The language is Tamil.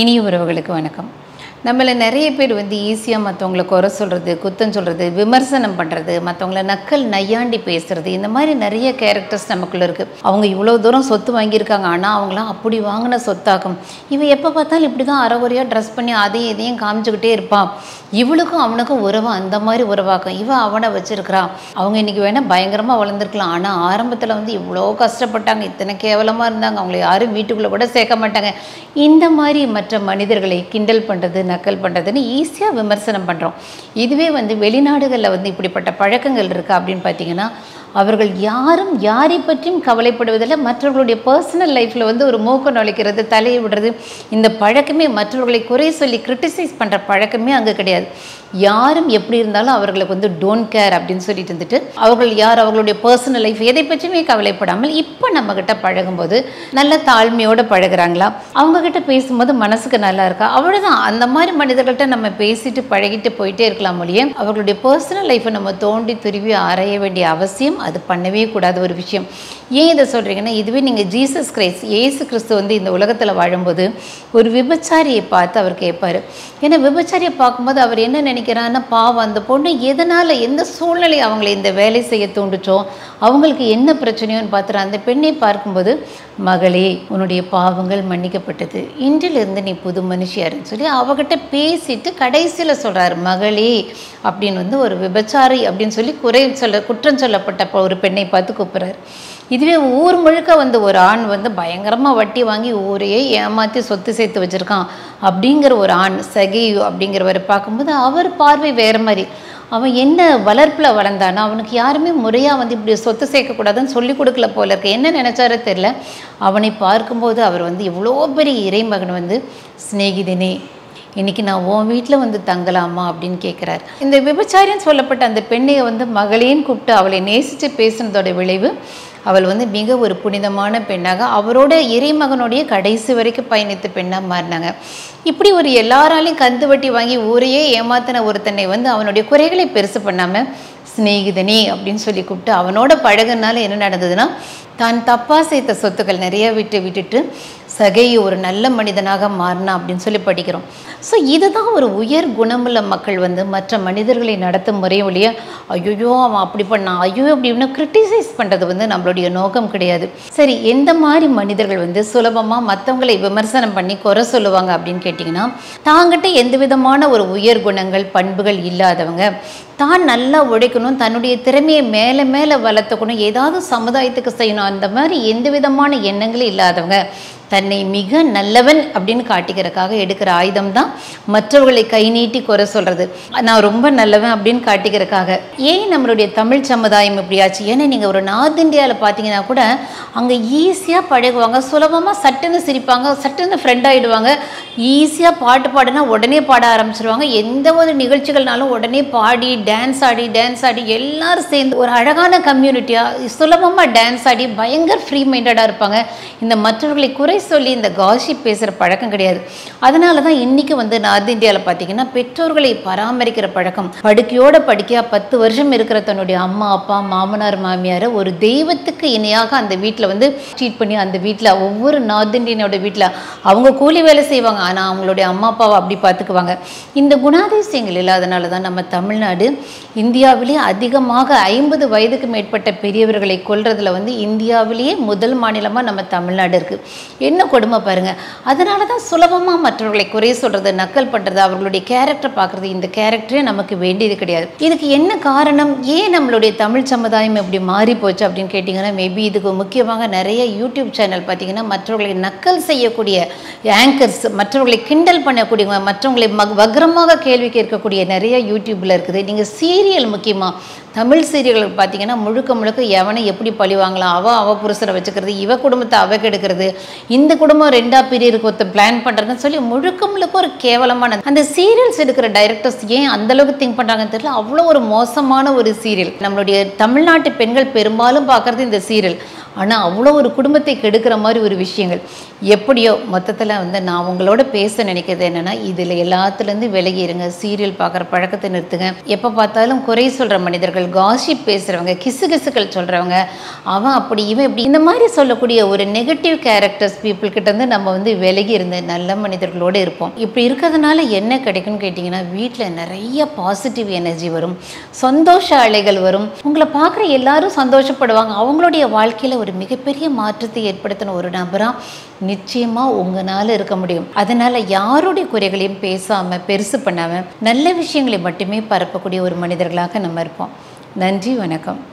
இனிய உறவுகளுக்கு வணக்கம். நம்மள நிறைய பேர் ஈஸியாக மற்றவங்கள குறை சொல்கிறது, குத்தம் சொல்கிறது, விமர்சனம் பண்ணுறது, மற்றவங்கள நக்கல் நையாண்டி பேசுகிறது, இந்த மாதிரி நிறைய கேரக்டர்ஸ் நமக்குள்ளே இருக்குது. அவங்க இவ்வளோ தூரம் சொத்து வாங்கியிருக்காங்க, ஆனால் அவங்களாம் அப்படி வாங்கின சொத்தாகும். இவன் எப்போ பார்த்தாலும் இப்படி தான் அரைகுறையாக ட்ரெஸ் பண்ணி அதையும் இதையும் காமிச்சுக்கிட்டே இருப்பான். இவளுக்கும் அவனுக்கும் உறவு அந்த மாதிரி உறவாக்கும். இவன் அவனை வச்சுருக்கிறான். அவங்க இன்றைக்கி வேணால் பயங்கரமாக வளர்ந்துருக்கலாம், ஆனால் ஆரம்பத்தில் இவ்வளோ கஷ்டப்பட்டாங்க, இத்தனை கேவலமாக இருந்தாங்க, அவங்கள யாரும் வீட்டுக்குள்ளே கூட சேர்க்க மாட்டாங்க. இந்த மாதிரி மற்ற மனிதர்களை கிண்டல் பண்ணுறது, நக்கல் பண்ணுறதுன்னு ஈஸியாக விமர்சனம் பண்ணுறோம். இதுவே வெளிநாடுகளில் இப்படிப்பட்ட பழக்கங்கள் இருக்கா அப்படின்னு பார்த்தீங்கன்னா, அவர்கள் யாரும் யாரை பற்றியும் கவலைப்படுவதில்லை. மற்றவர்களுடைய பர்சனல் லைஃப்பில் ஒரு மூக்க நுழைக்கிறது, தலையை விடுறது, இந்த பழக்கமே, மற்றவர்களை குறை சொல்லி கிரிட்டிசைஸ் பண்ணுற பழக்கமே அங்கே கிடையாது. யாரும் எப்படி இருந்தாலும் அவர்களுக்கு டோன்ட் கேர் அப்படின்னு சொல்லிட்டு இருந்துட்டு, அவர்கள் யார் அவர்களுடைய பர்சனல் லைஃப் எதை பற்றியுமே கவலைப்படாமல் இப்போ நம்மக்கிட்ட பழகும்போது நல்ல தாழ்மையோடு பழகுறாங்களா, அவங்கக்கிட்ட பேசும்போது மனசுக்கு நல்லா இருக்கா, அவ்வளோதான். அந்த மாதிரி மனிதர்கள்ட்ட நம்ம பேசிட்டு பழகிட்டு போயிட்டே இருக்கலாம் ஒழிய அவர்களுடைய பர்சனல் லைஃப்பை நம்ம தோண்டி துருவி ஆராய வேண்டிய அவசியம் அது பண்ணவே கூடாத ஒரு விஷயம். ஏன் இதை சொல்கிறீங்கன்னா, இதுவே நீங்கள் ஜீசஸ் கிரைஸ்ட் இயேசு கிறிஸ்து இந்த உலகத்தில் வாழும்போது ஒரு விபச்சாரியை பார்த்து அவர் கேட்பார். ஏன்னா விபச்சாரியை பார்க்கும்போது அவர் என்ன நினைக்கிறான்னா, பாவம் அந்த பொண்ணு எதனால் எந்த சூழ்நிலை அவங்களை இந்த வேலை செய்ய தூண்டுச்சோ, அவங்களுக்கு என்ன பிரச்சனையோன்னு பார்த்துட்டு அந்த பெண்ணை பார்க்கும்போது, மகளே உன்னுடைய பாவங்கள் மன்னிக்கப்பட்டது, இன்றிலிருந்து நீ புது மனுஷியாருன்னு சொல்லி அவகிட்ட பேசிட்டு கடைசியில் சொல்கிறார், மகளே அப்படின்னு ஒரு விபச்சாரி அப்படின்னு சொல்லி குற்றம் சொல்லப்பட்ட ஒரு பெண்ணை பார்த்து கூப்பிட்றாரு. இதுவே ஊர் முழுக்க ஒரு ஆண் பயங்கரமாக வட்டி வாங்கி ஊரையே ஏமாற்றி சொத்து சேர்த்து வச்சுருக்கான் அப்படிங்கிற ஒரு ஆண் சகேயு அப்படிங்கிறவரை பார்க்கும்போது அவர் பார்வை வேறு மாதிரி. அவன் என்ன வளர்ப்பில் வளர்ந்தானா, அவனுக்கு யாருமே முறையாக இப்படி சொத்து சேர்க்கக்கூடாதுன்னு சொல்லி கொடுக்கல போல இருக்கு. என்ன நினச்சாரோ தெரில. அவனை பார்க்கும்போது அவர் இவ்வளோ பெரிய இறைமகன் சிநேகிதனே இன்றைக்கி நான் உன் வீட்டில் தங்கலாமா அப்படின்னு கேட்குறாரு. இந்த விபச்சாரின்னு சொல்லப்பட்ட அந்த பெண்ணையை மகளேன்னு கூப்பிட்டு அவளை நேசித்து பேசுனதோட விளைவு அவள் மிக ஒரு புனிதமான பெண்ணாக அவரோட இறைமகனுடைய கடைசி வரைக்கும் பயணித்த பெண்ணாக மாறினாங்க. இப்படி ஒரு எல்லாராலையும் கந்து வட்டி வாங்கி ஊரையே ஏமாத்தின ஒருத்தனை அவனுடைய குறைகளை பெருசு பண்ணாமல் சிநேகிதனே அப்படின்னு சொல்லி கூப்பிட்டு அவனோட பழகுனால என்ன நடந்ததுன்னா, தான் தப்பாக சேர்த்த சொத்துக்கள் நிறைய விட்டுட்டு சகேயு ஒரு நல்ல மனிதனாக மாறினா அப்படின்னு சொல்லி படிக்கிறோம். ஸோ இதுதான் ஒரு உயர் குணமுள்ள மக்கள் மற்ற மனிதர்களை நடத்தும் முறை ஒழிய ஐயோ அவன் அப்படி பண்ணான், ஐயோ அப்படின்னு கிரிட்டிசைஸ் பண்ணுறது நம்மளுடைய நோக்கம் கிடையாது. சரி, எந்த மாதிரி மனிதர்கள் சுலபமாக மற்றவங்களை விமர்சனம் பண்ணி குறை சொல்லுவாங்க அப்படின்னு கேட்டிங்கன்னா, தாங்கிட்ட எந்த விதமான ஒரு உயர் குணங்கள் பண்புகள் இல்லாதவங்க, தான் நல்லா உழைக்கணும், தன்னுடைய திறமையை மேலே மேலே வளர்த்துக்கணும், ஏதாவது சமுதாயத்துக்கு செய்யணும், அந்த மாதிரி எந்த விதமான எண்ணங்களும் இல்லாதவங்க, தன்னை மிக நல்லவன் அப்படின்னு காட்டிக்கிறதுக்காக எடுக்கிற ஆயுதம் தான் மற்றவர்களை கை நீட்டி குறை சொல்கிறது. நான் ரொம்ப நல்லவன் அப்படின்னு காட்டிக்கிறதுக்காக. ஏன் நம்மளுடைய தமிழ் சமுதாயம் இப்படியாச்சு? ஏன்னா நீங்கள் ஒரு நார்த் இந்தியாவில் பார்த்தீங்கன்னா கூட அங்கே ஈஸியாக பழகுவாங்க, சுலபமாக சட்டுன்னு சிரிப்பாங்க, சட்டுன்னு ஃப்ரெண்ட் ஆகிடுவாங்க, ஈஸியாக பாட்டு பாடுனா உடனே பாட ஆரம்பிச்சிருவாங்க. எந்த ஒரு நிகழ்ச்சிகள்னாலும் உடனே பாடி டான்ஸ் ஆடி எல்லாரும் சேர்ந்து ஒரு அழகான கம்யூனிட்டியாக சுலபமாக டான்ஸ் ஆடி பயங்கர ஃப்ரீ மைண்டடாக இருப்பாங்க. இந்த மற்றவர்களை குறை சொல்லி இந்த காசிப் பேசுகிற பழக்கம் கிடையாது. அதனால தான் இன்றைக்கி நார்த் இந்தியாவில் பார்த்தீங்கன்னா பெற்றோர்களை பராமரிக்கிற பழக்கம், படுக்கையோட படுக்கையாக 10 வருஷம் இருக்கிற தன்னுடைய அம்மா அப்பா மாமனார் மாமியாரை ஒரு தெய்வத்துக்கு இணையாக அந்த வீட்டில் ட்ரீட் பண்ணி, அந்த வீட்டில் ஒவ்வொரு நார்த் இந்தியனோட வீட்டில் அவங்க கூலி வேலை செய்வாங்க, ஆனால் அவங்களுடைய அம்மா அப்பாவை அப்படி பார்த்துக்குவாங்க. இந்த குணாதிசயங்கள் இல்லாதனால தான் நம்ம தமிழ்நாடு இந்தியாவிலேயே அதிகமாக 50 வயதுக்கு மேற்பட்ட பெரியவர்களை கொல்றதுல இந்தியாவிலேயே முதல் மாநிலமாக நம்ம தமிழ்நாடு இருக்குது. என்ன கொடுமை பாருங்கள். அதனால தான் சுலபமாக மற்றவர்களை குறை சொல்கிறது, நக்கல் பண்ணுறது, அவர்களுடைய கேரக்டர் பார்க்குறது, இந்த கேரக்டரே நமக்கு வேண்டியது கிடையாது. இதுக்கு என்ன காரணம்? ஏன் நம்மளுடைய தமிழ் சமுதாயம் இப்படி மாறி போச்சு அப்படின்னு கேட்டிங்கன்னா, மேபி இதுக்கு முக்கியமாக நிறைய யூடியூப் சேனல் பார்த்திங்கன்னா மற்றவர்களை நக்கல் செய்யக்கூடிய ஆங்கர்ஸ், மற்றவர்களை கிண்டல் பண்ணக்கூடியவங்க, மற்றவர்களை வக்ரமாக கேள்வி கேட்கக்கூடிய நிறைய யூடியூப்பில் இருக்குது. நீங்கள் சீரியல் முக்கியமாக தமிழ் சீரியல்கள் பார்த்தீங்கன்னா முழுக்க எவனை எப்படி பழி வாங்கலாம், அவள் புருஷரை வச்சுக்கிறது, இவ குடும்பத்தை அவ கெடுக்கிறது, இந்த குடும்பம் 2ஆ பிரியருக்கு ஒருத்த பிளான் பண்ணுறதுன்னு சொல்லி முழுக்க ஒரு கேவலமான அந்த சீரியல்ஸ் எடுக்கிற டைரக்டர்ஸ் ஏன் அந்தளவுக்கு திங்க் பண்ணுறாங்கன்னு தெரியல. அவ்வளோ ஒரு மோசமான ஒரு சீரியல். நம்மளுடைய தமிழ்நாட்டு பெண்கள் பெரும்பாலும் பார்க்குறது இந்த சீரியல். ஆனால் அவ்வளோ ஒரு குடும்பத்தை கெடுக்கிற மாதிரி ஒரு விஷயங்கள். எப்படியோ மொத்தத்தில் வந்து நான் உங்களோட பேச நினைக்கிறது என்னென்னா, இதில் எல்லாத்துலேருந்து விலகி இருங்க. சீரியல் பார்க்குற பழக்கத்தை நிறுத்துங்க. எப்போ பார்த்தாலும் குறை சொல்கிற மனிதர்கள், காசிப் பேசுகிறவங்க, கிசுகிசுக்கள் சொல்கிறவங்க, அவன் அப்படி இவன் இப்படி இந்த மாதிரி சொல்லக்கூடிய ஒரு நெகட்டிவ் கேரக்டர்ஸ் பீப்புள் கிட்டேருந்து நம்ம வந்து விலகி இருந்து நல்ல மனிதர்களோடு இருப்போம். இப்படி இருக்கிறதுனால என்ன கிடைக்கும்னு கேட்டிங்கன்னா, வீட்டில் நிறைய பாசிட்டிவ் எனர்ஜி வரும், சந்தோஷ அலைகள் வரும். உங்களை பார்க்குற எல்லாரும் சந்தோஷப்படுவாங்க. அவங்களுடைய வாழ்க்கையில் ஒரு மிகப்பெரிய மாற்றத்தை ஏற்படுத்தின ஒரு நபராக நிச்சயமாக உங்களால் இருக்க முடியும். அதனால் யாருடைய குறைகளையும் பேசாமல் பெருசு பண்ணாமல் நல்ல விஷயங்களை மட்டுமே பரப்பக்கூடிய ஒரு மனிதர்களாக நம்ம இருப்போம். நன்றி, வணக்கம்.